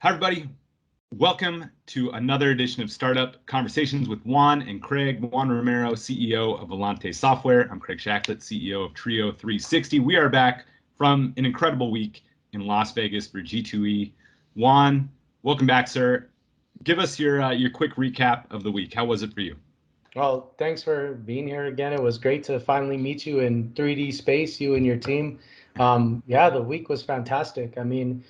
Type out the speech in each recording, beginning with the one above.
Hi, everybody. Welcome to another edition of Startup Conversations with Juan and Craig. Juan Romero, CEO of Volante Software. I'm Craig Shacklett, CEO of TRIO360. We are back from an incredible week in Las Vegas for G2E. Juan, welcome back, sir. Give us your quick recap of the week. How was it for you? Well, thanks for being here again. It was great to finally meet you in 3D space, you and your team. Yeah, the week was fantastic. I mean,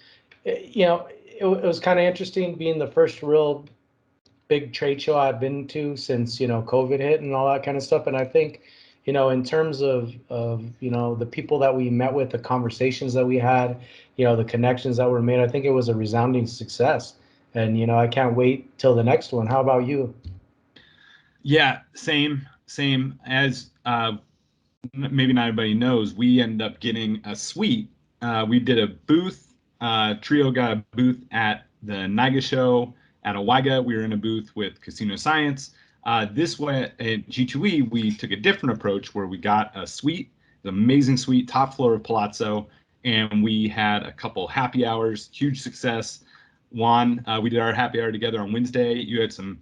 it was kind of interesting being the first real big trade show I've been to since, COVID hit and all that kind of stuff. And I think, in terms of the people that we met with, the conversations that we had, the connections that were made, I think it was a resounding success. And, I can't wait till the next one. How about you? Yeah, same as maybe not everybody knows. We ended up getting a suite. We did a booth. Trio got a booth at the NIGA show at Awaiga. We were in a booth with Casino Science. This way at G2E, we took a different approach where we got a suite, an amazing suite, top floor of Palazzo, and we had a couple happy hours, huge success. Juan, we did our happy hour together on Wednesday. You had some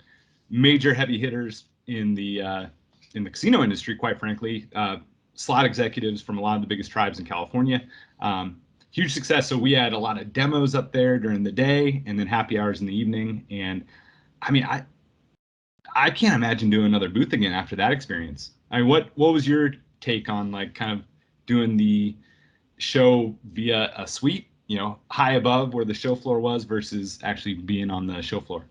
major heavy hitters in the casino industry, quite frankly, slot executives from a lot of the biggest tribes in California. Huge success. So we had a lot of demos up there during the day and then happy hours in the evening. And I mean, I can't imagine doing another booth again after that experience. I mean, what was your take on like kind of doing the show via a suite, high above where the show floor was versus actually being on the show floor?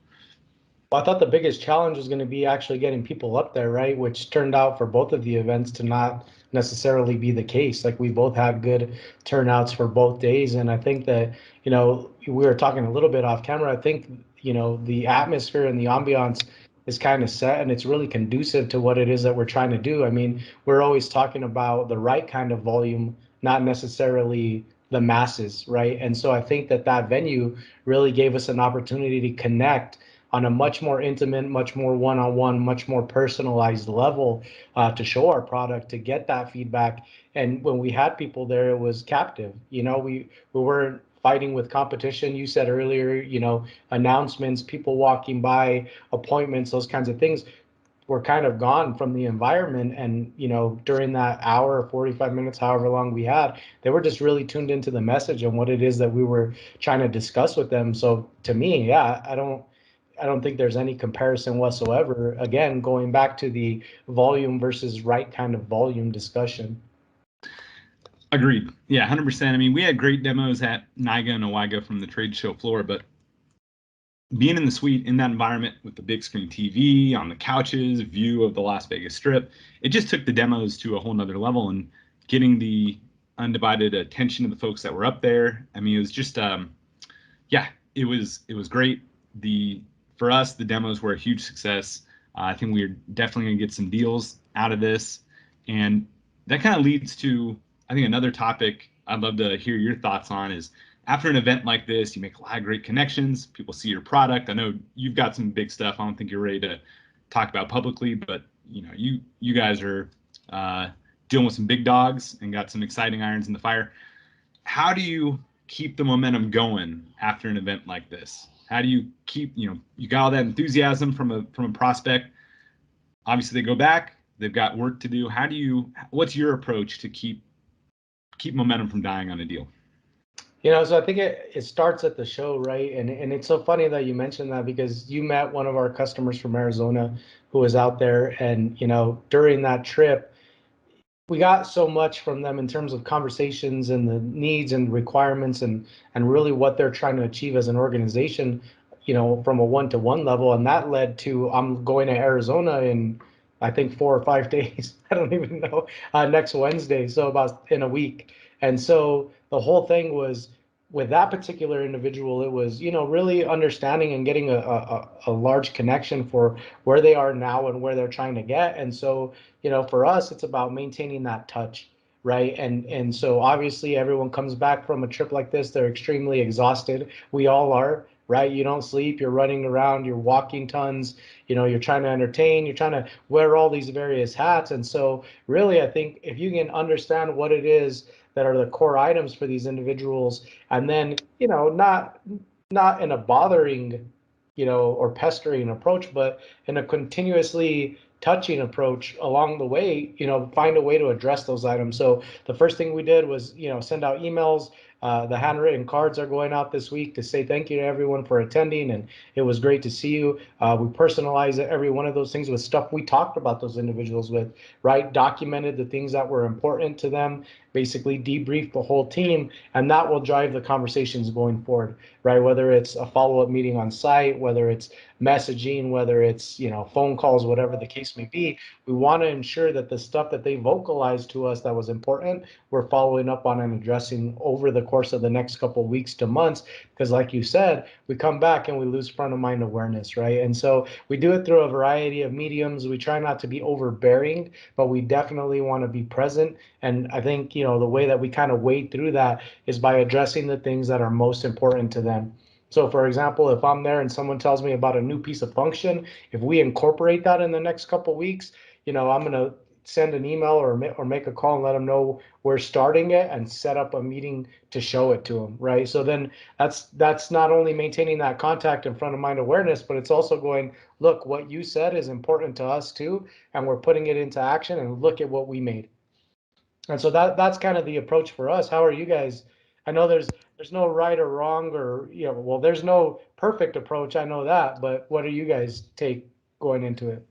Well, I thought the biggest challenge was going to be actually getting people up there, right? Which turned out for both of the events to not necessarily be the case. Like we both had good turnouts for both days. And I think that, we were talking a little bit off camera. I think, the atmosphere and the ambiance is kind of set and it's really conducive to what it is that we're trying to do. I mean, we're always talking about the right kind of volume, not necessarily the masses, right? And so I think that venue really gave us an opportunity to connect on a much more intimate, much more one-on-one, much more personalized level to show our product, to get that feedback. And when we had people there, it was captive. We weren't fighting with competition. You said earlier, announcements, people walking by, appointments, those kinds of things were kind of gone from the environment. And, during that hour or 45 minutes, however long we had, they were just really tuned into the message and what it is that we were trying to discuss with them. So to me, yeah, I don't think there's any comparison whatsoever. Again, going back to the volume versus right kind of volume discussion. Agreed. Yeah, 100%. I mean, we had great demos at NIGA and Awaiga from the trade show floor, but being in the suite in that environment with the big screen TV on the couches, view of the Las Vegas Strip, it just took the demos to a whole nother level and getting the undivided attention of the folks that were up there. I mean, it was just, yeah, it was great. For us, the demos were a huge success. I think we're definitely going to get some deals out of this. And that kind of leads to, I think, another topic I'd love to hear your thoughts on is after an event like this, you make a lot of great connections. People see your product. I know you've got some big stuff I don't think you're ready to talk about publicly, but you guys are dealing with some big dogs and got some exciting irons in the fire. How do you keep the momentum going after an event like this? How do you keep, you got all that enthusiasm from a prospect. Obviously they go back, they've got work to do. What's your approach to keep momentum from dying on a deal? So I think it starts at the show, right? And it's so funny that you mentioned that because you met one of our customers from Arizona who was out there, and during that trip, we got so much from them in terms of conversations and the needs and requirements and really what they're trying to achieve as an organization, from a one-to-one level. And that led to I'm going to Arizona in, I think, 4 or 5 days. I don't even know, next Wednesday. So about in a week. And so the whole thing was with that particular individual, it was, really understanding and getting a large connection for where they are now and where they're trying to get. And so, for us, it's about maintaining that touch, right? And so obviously everyone comes back from a trip like this, they're extremely exhausted. We all are, right? You don't sleep, you're running around, you're walking tons, you're trying to entertain, you're trying to wear all these various hats. And so really, I think if you can understand what it is that are the core items for these individuals, and then, not not in a bothering, or pestering approach, but in a continuously touching approach along the way, find a way to address those items. So the first thing we did was, send out emails. The handwritten cards are going out this week to say thank you to everyone for attending, and it was great to see you. We personalized every one of those things with stuff we talked about those individuals with, right? Documented the things that were important to them, basically debriefed the whole team, and that will drive the conversations going forward, right? Whether it's a follow-up meeting on site, whether it's messaging, whether it's phone calls, whatever the case may be, we want to ensure that the stuff that they vocalized to us that was important, we're following up on and addressing over the course of the next couple of weeks to months. Because like you said, we come back and we lose front of mind awareness, right? And so we do it through a variety of mediums. We try not to be overbearing, but we definitely want to be present. And I think the way that we kind of wade through that is by addressing the things that are most important to them. So for example, if I'm there and someone tells me about a new piece of function, if we incorporate that in the next couple of weeks, I'm going to send an email or make a call and let them know we're starting it and set up a meeting to show it to them, right? So then that's not only maintaining that contact and front of mind awareness, but it's also going, look, what you said is important to us too, and we're putting it into action, and look at what we made. And so that's kind of the approach for us. How are you guys? I know there's no right or wrong, or well, there's no perfect approach. I know that, but what do you guys take going into it?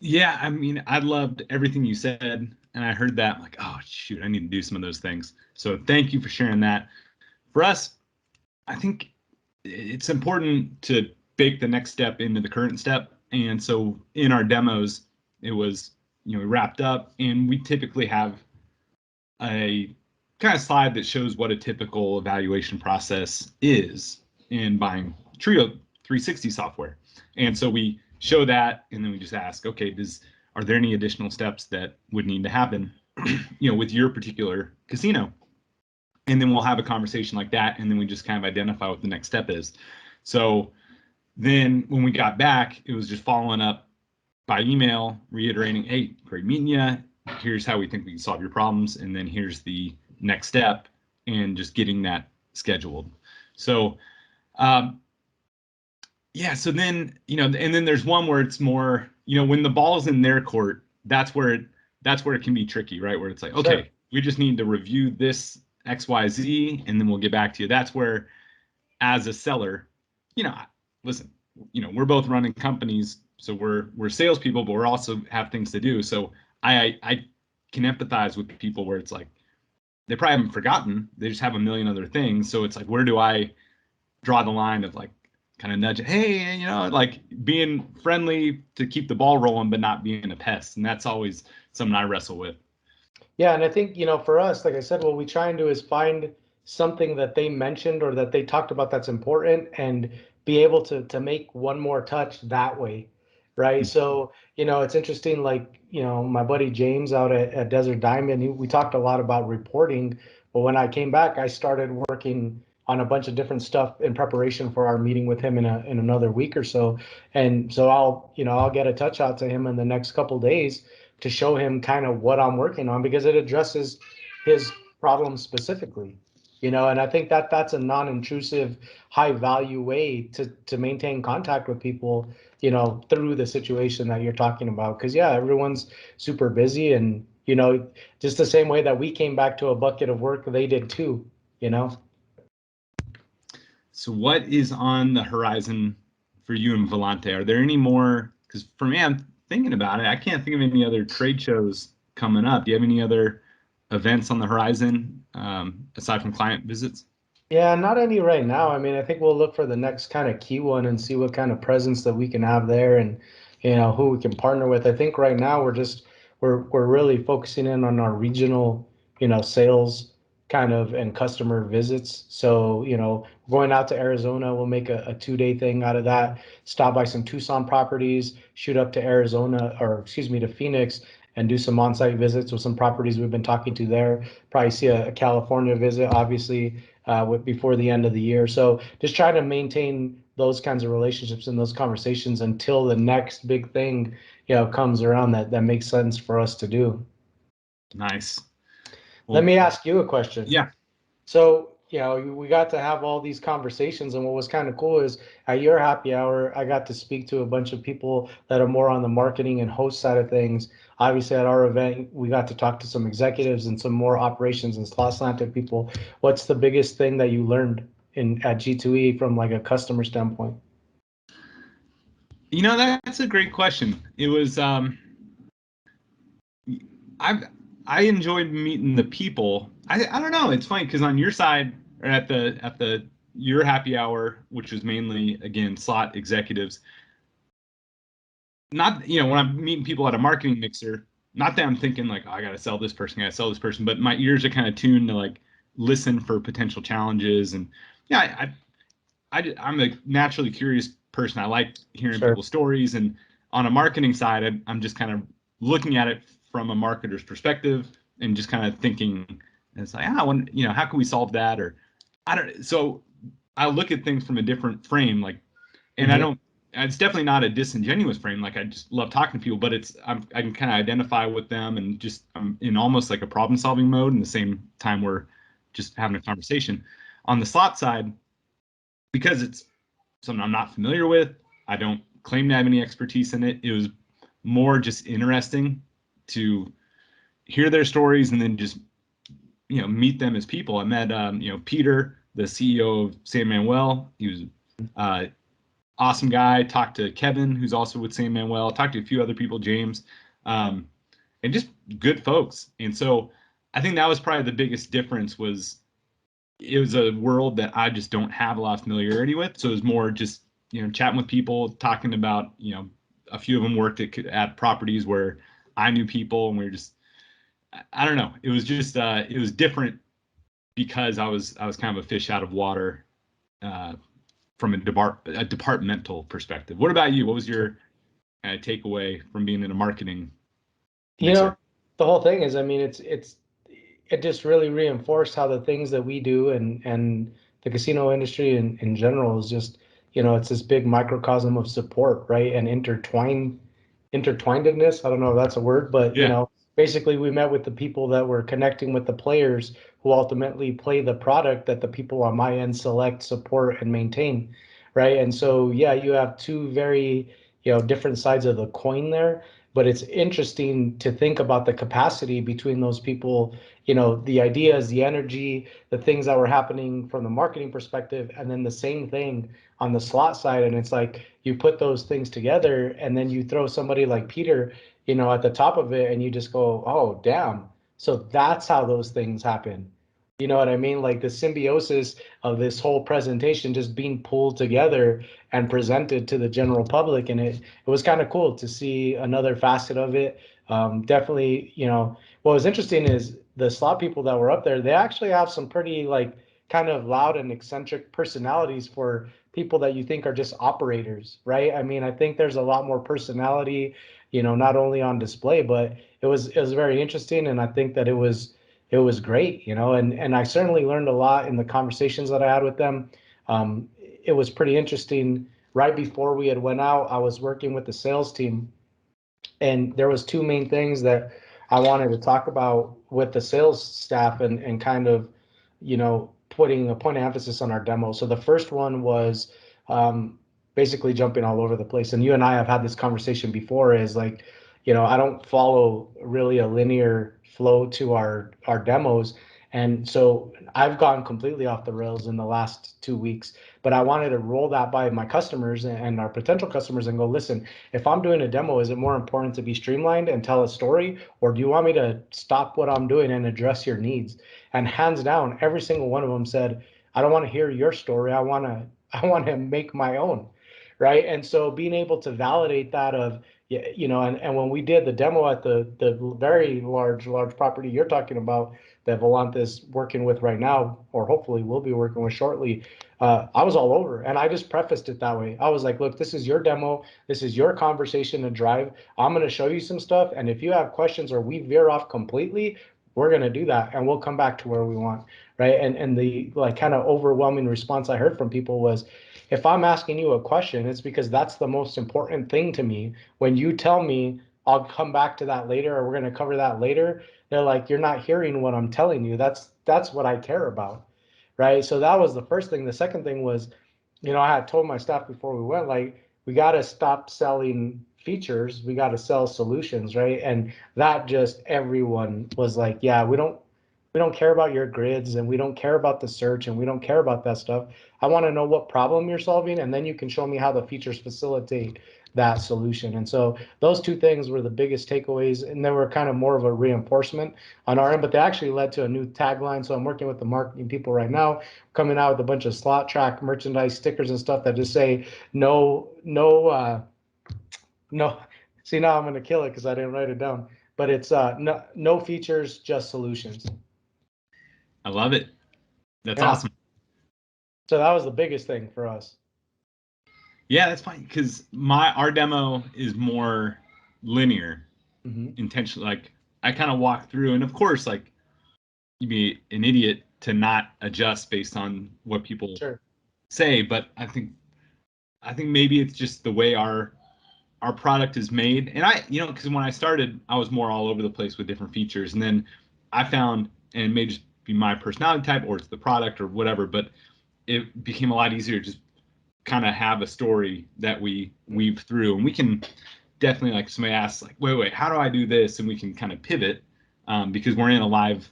Yeah, I mean, I loved everything you said, and I heard that, I'm like, oh shoot, I need to do some of those things. So thank you for sharing that. For us, I think it's important to bake the next step into the current step. And so in our demos, it was, we wrapped up, and we typically have a kind of slide that shows what a typical evaluation process is in buying TRIO360 software. And so we show that, and then we just ask, okay, are there any additional steps that would need to happen, with your particular casino? And then we'll have a conversation like that, and then we just kind of identify what the next step is. So then when we got back, it was just following up by email, reiterating, hey, great meeting you. Here's how we think we can solve your problems, and then here's the next step, and just getting that scheduled. So yeah, so then and then there's one where it's more, when the ball's in their court, that's where it can be tricky, right? Where it's like, okay, sure, we just need to review this XYZ, and then we'll get back to you. That's where, as a seller, listen, we're both running companies, so we're salespeople, but we're also have things to do. So I can empathize with people where it's like they probably haven't forgotten, they just have a million other things. So it's like, where do I draw the line of like kind of nudge, hey, like being friendly to keep the ball rolling, but not being a pest. And that's always something I wrestle with. Yeah, and I think, for us, like I said, what we try and do is find something that they mentioned or that they talked about that's important, and be able to make one more touch that way, right? So, it's interesting, like, my buddy James out at Desert Diamond, we talked a lot about reporting, but when I came back, I started working on a bunch of different stuff in preparation for our meeting with him in another week or so. And so I'll get a touch out to him in the next couple days to show him kind of what I'm working on, because it addresses his problem specifically, and I think that's a non-intrusive, high value way to maintain contact with people, through the situation that you're talking about. Because yeah, everyone's super busy, and just the same way that we came back to a bucket of work, they did too. So what is on the horizon for you and Volante? Are there any more? Because for me, I'm thinking about it, I can't think of any other trade shows coming up. Do you have any other events on the horizon aside from client visits? Yeah, not any right now. I mean, I think we'll look for the next kind of key one and see what kind of presence that we can have there, and who we can partner with. I think right now we're really focusing in on our regional, sales kind of and customer visits. So, going out to Arizona, we'll make a 2-day thing out of that, stop by some Tucson properties, shoot up to Arizona, or excuse me, to Phoenix, and do some on-site visits with some properties we've been talking to there. Probably see a California visit, obviously, before the end of the year. So just try to maintain those kinds of relationships and those conversations until the next big thing, comes around that makes sense for us to do. Nice. Well, let me ask you a question. Yeah. So, we got to have all these conversations, and what was kind of cool is at your happy hour, I got to speak to a bunch of people that are more on the marketing and host side of things. Obviously, at our event, we got to talk to some executives and some more operations and slot slanted people. What's the biggest thing that you learned at G2E from like a customer standpoint? That's a great question. It was I enjoyed meeting the people. I don't know. It's funny because on your side, or at your happy hour, which was mainly again slot executives, not when I'm meeting people at a marketing mixer, not that I'm thinking like, oh, I gotta sell this person, but my ears are kind of tuned to like listen for potential challenges. And yeah, I'm a naturally curious person. I like hearing Sure. people's stories, and on a marketing side, I'm just kind of looking at it from a marketer's perspective and just kind of thinking, and it's like, how can we solve that? Or I don't. So I look at things from a different frame, like, and I don't. It's definitely not a disingenuous frame. Like, I just love talking to people, but I can kind of identify with them, and just I'm in almost like a problem solving mode. And the same time, we're just having a conversation. On the slot side, because it's something I'm not familiar with, I don't claim to have any expertise in it. It was more just interesting to hear their stories and then just meet them as people. I met Peter, the CEO of San Manuel. He was awesome guy. Talked to Kevin, who's also with San Manuel. Talked to a few other people, James, and just good folks. And so I think that was probably the biggest difference. Was it was a world that I just don't have a lot of familiarity with. So it was more just chatting with people, talking about a few of them worked at properties where I knew people, and we were just, I don't know. It was just it was different because I was kind of a fish out of water from a departmental perspective. What about you? What was your takeaway from being in a marketing mixer? The whole thing is, I mean, it just really reinforced how the things that we do and the casino industry in general is just, it's this big microcosm of support, right? And intertwinedness. I don't know if that's a word, but Yeah. basically we met with the people that were connecting with the players who ultimately play the product that the people on my end select, support, and maintain, right? And so, yeah, you have two very, different sides of the coin there, but it's interesting to think about the capacity between those people, the ideas, the energy, the things that were happening from the marketing perspective, and then the same thing on the slot side. And it's like you put those things together, and then you throw somebody like Peter, at the top of it, and you just go, oh, damn. So that's how those things happen. You know what I mean? Like the symbiosis of this whole presentation just being pulled together and presented to the general public. And it was kind of cool to see another facet of it. Definitely, what was interesting is the slot people that were up there, they actually have some pretty like kind of loud and eccentric personalities for people that you think are just operators, right? I mean, I think there's a lot more personality, not only on display, but it was very interesting. And I think that it was great, and I certainly learned a lot in the conversations that I had with them. It was pretty interesting. Right before we had went out, I was working with the sales team, and there was two main things that I wanted to talk about with the sales staff and kind of, putting a point of emphasis on our demo. So the first one was basically jumping all over the place. And you and I have had this conversation before, is like, I don't follow really a linear flow to our demos. And so I've gone completely off the rails in the last 2 weeks, but I wanted to roll that by my customers and our potential customers and go, listen, if I'm doing a demo, is it more important to be streamlined and tell a story, or do you want me to stop what I'm doing and address your needs? And hands down, every single one of them said, I don't want to hear your story. I want to make my own. Right. And so being able to validate that of, and when we did the demo at the very large property you're talking about that Volante is working with right now, or hopefully will be working with shortly, I was all over, and I just prefaced it that way. I was like, look, this is your demo. This is your conversation to drive. I'm going to show you some stuff. And if you have questions or we veer off completely, we're going to do that, and we'll come back to where we want. Right. And the like kind of overwhelming response I heard from people was, if I'm asking you a question, it's because that's the most important thing to me. When you tell me I'll come back to that later, or we're going to cover that later, they're like, you're not hearing what I'm telling you. That's what I care about. right? So that was the first thing. The second thing was, I had told my staff before we went, like, we got to stop selling features. We got to sell solutions, right? And that just everyone was like, yeah, we don't care about your grids, and we don't care about the search, and we don't care about that stuff. I want to know what problem you're solving, and then you can show me how the features facilitate that solution. And so those two things were the biggest takeaways, and they were kind of more of a reinforcement on our end, but they actually led to a new tagline. So I'm working with the marketing people right now, coming out with a bunch of slot track merchandise stickers and stuff that just say no, no, no. See, now I'm going to kill it because I didn't write it down, but it's no features, just solutions. I love it. That's Yeah. awesome. So that was the biggest thing for us. Yeah, that's fine, because our demo is more linear, intentionally. Like, I kind of walk through, and of course, like, you'd be an idiot to not adjust based on what people say. But I think maybe it's just the way our product is made. And because when I started, I was more all over the place with different features, and then I found, and it may just be my personality type, or it's the product, or whatever, but it became a lot easier to just kind of have a story that we weave through, and we can definitely, like, somebody asks, like, wait, how do I do this, and we can kind of pivot, because we're in a live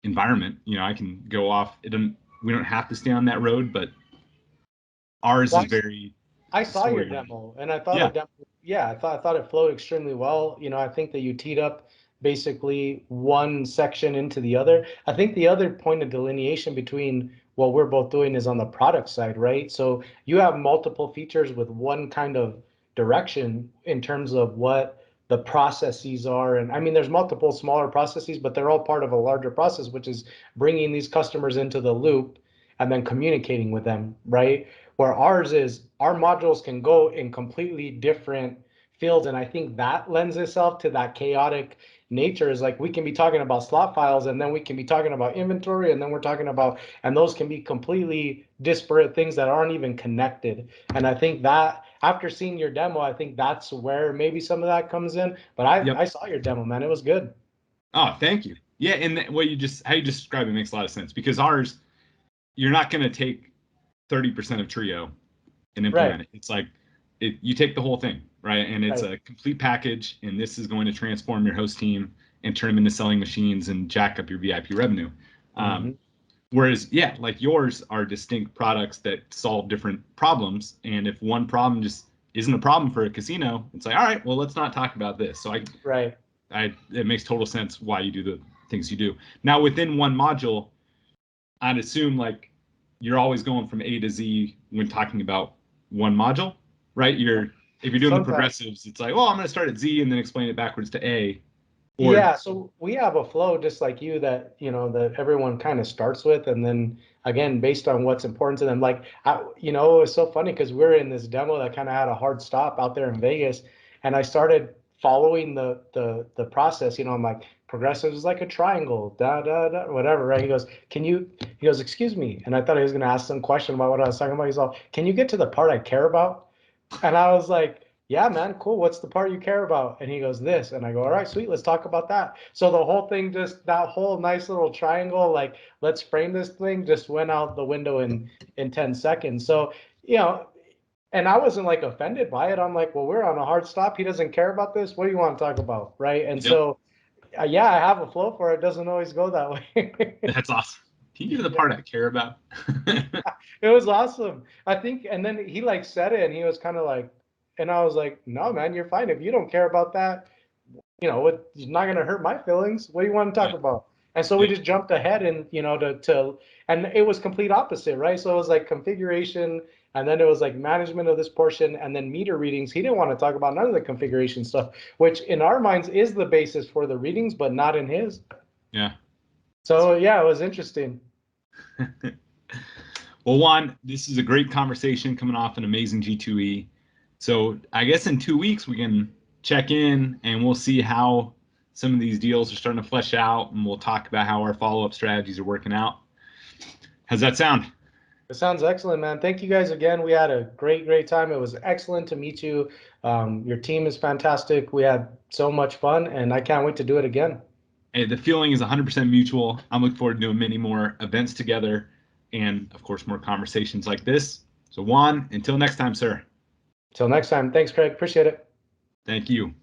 environment. I can go off. We don't have to stay on that road, but ours is very. I saw your demo, and I thought I thought it flowed extremely well. I think that you teed up basically one section into the other. I think the other point of delineation between what we're both doing is on the product side, right? So you have multiple features with one kind of direction in terms of what the processes are. And I mean, there's multiple smaller processes, but they're all part of a larger process, which is bringing these customers into the loop and then communicating with them, right? Where ours is, our modules can go in completely different fields. And I think that lends itself to that chaotic nature. Is like, we can be talking about slot files, and then we can be talking about inventory, and then we're talking about, and those can be completely disparate things that aren't even connected. And I think that after seeing your demo, I think that's where maybe some of that comes in. But I saw your demo, man. It was good. Oh, thank you. Yeah, and how you just describe it makes a lot of sense, because ours, you're not going to take 30% of Trio and implement it. It's like, you take the whole thing, right? And it's a complete package, and this is going to transform your host team and turn them into selling machines and jack up your VIP revenue. Whereas, like, yours are distinct products that solve different problems. And if one problem just isn't a problem for a casino, it's like, all right, well, let's not talk about this. So it makes total sense why you do the things you do. Now, within one module, I'd assume, like, you're always going from A to Z when talking about one module, right? If you're doing the progressives, it's like, well, I'm going to start at Z and then explain it backwards to A. So we have a flow just like you that, that everyone kind of starts with. And then again, based on what's important to them, like, it was so funny because we're in this demo that kind of had a hard stop out there in Vegas. And I started following the process, I'm like, progressive is like a triangle, whatever, right? He goes, excuse me. And I thought he was going to ask some question about what I was talking about. He's all, can you get to the part I care about? And I was like, yeah, man, cool. What's the part you care about? And he goes, this. And I go, all right, sweet. Let's talk about that. So the whole thing, just that whole nice little triangle, like, let's frame this thing, just went out the window in 10 seconds. So, and I wasn't like offended by it. I'm like, well, we're on a hard stop. He doesn't care about this. What do you want to talk about? Right. And so, I have a flow for it. It doesn't always go that way. That's awesome. Can you give the part I care about? It was awesome. I think, and then he like said it, and he was kind of like, and I was like, no, man, you're fine. If you don't care about that, it's not going to hurt my feelings. What do you want to talk about? And so we just jumped ahead and, and it was complete opposite, right? So it was like configuration, and then it was like management of this portion, and then meter readings. He didn't want to talk about none of the configuration stuff, which in our minds is the basis for the readings, but not in his. Yeah. So it was interesting. Well, Juan, this is a great conversation coming off an amazing G2E. So I guess in 2 weeks we can check in and we'll see how some of these deals are starting to flesh out, and we'll talk about how our follow-up strategies are working out. How's that sound? It sounds excellent, man. Thank you guys again. We had a great time. It was excellent to meet you. Your team is fantastic. We had so much fun, and I can't wait to do it again. Hey, the feeling is 100% mutual. I'm looking forward to doing many more events together. and of course, more conversations like this. So Juan, until next time, sir. Till next time. Thanks, Craig. Appreciate it. Thank you.